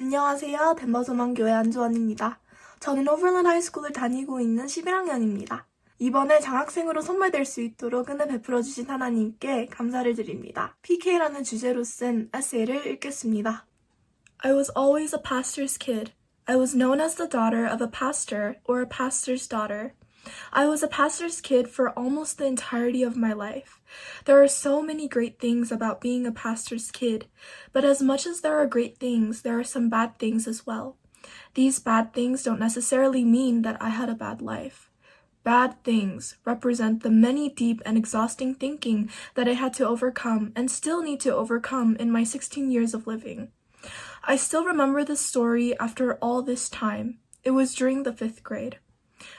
안녕하세요. 덴버소망교회 안주원입니다. 저는 오버랜드 하이스쿨을 다니고 있는 11학년입니다. 이번에 장학생으로 선발될 수 있도록 은혜 베풀어주신 하나님께 감사를 드립니다. PK라는 주제로 쓴 에세이를 읽겠습니다. I was always a pastor's kid. I was known as the daughter of a pastor or a pastor's daughter. I was a pastor's kid for almost the entirety of my life. There are so many great things about being a pastor's kid, but as much as there are great things, there are some bad things as well. These bad things don't necessarily mean that I had a bad life. Bad things represent the many deep and exhausting thinking that I had to overcome and still need to overcome in my 16 years of living. I still remember this story after all this time. It was during the 5th grade.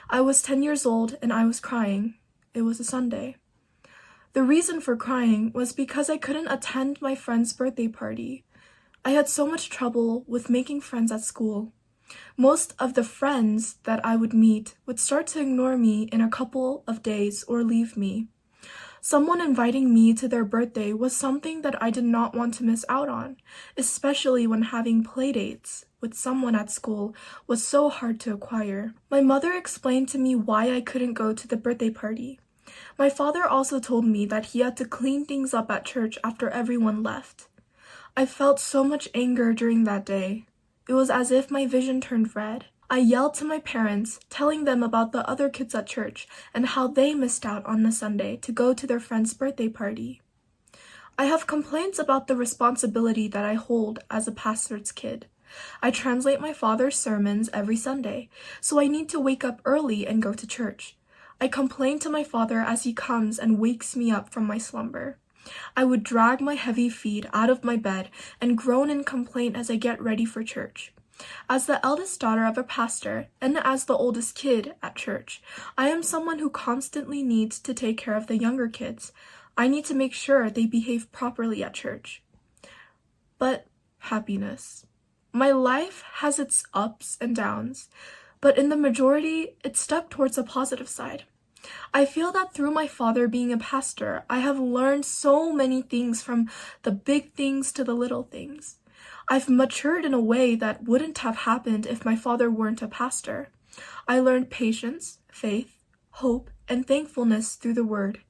I was 10 years old and I was crying. It was a Sunday. The reason for crying was because I couldn't attend my friend's birthday party. I had so much trouble with making friends at school. Most of the friends that I would meet would start to ignore me in a couple of days or leave me. Someone inviting me to their birthday was something that I did not want to miss out on, especially when having playdates with someone at school was so hard to acquire. My mother explained to me why I couldn't go to the birthday party. My father also told me that he had to clean things up at church after everyone left. I felt so much anger during that day. It was as if my vision turned red. I yelled to my parents, telling them about the other kids at church and how they missed out on the Sunday to go to their friend's birthday party. I have complaints about the responsibility that I hold as a pastor's kid. I translate my father's sermons every Sunday, so I need to wake up early and go to church. I complain to my father as he comes and wakes me up from my slumber. I would drag my heavy feet out of my bed and groan in complaint as I get ready for church. As the eldest daughter of a pastor and as the oldest kid at church, I am someone who constantly needs to take care of the younger kids. I need to make sure they behave properly at church. But happiness. My life has its ups and downs, but in the majority, it's stuck towards a positive side. I feel that through my father being a pastor, I have learned so many things, from the big things to the little things. I've matured in a way that wouldn't have happened if my father weren't a pastor. I learned patience, faith, hope, and thankfulness through the word.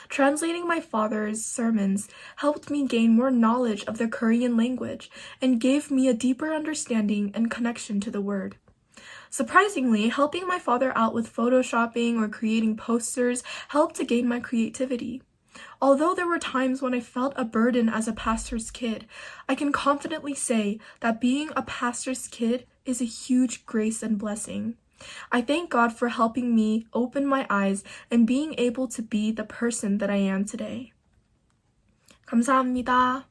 Translating my father's sermons helped me gain more knowledge of the Korean language and gave me a deeper understanding and connection to the word. Surprisingly, helping my father out with photoshopping or creating posters helped to gain my creativity. Although there were times when I felt a burden as a pastor's kid, I can confidently say that being a pastor's kid is a huge grace and blessing. I thank God for helping me open my eyes and being able to be the person that I am today. 감사합니다.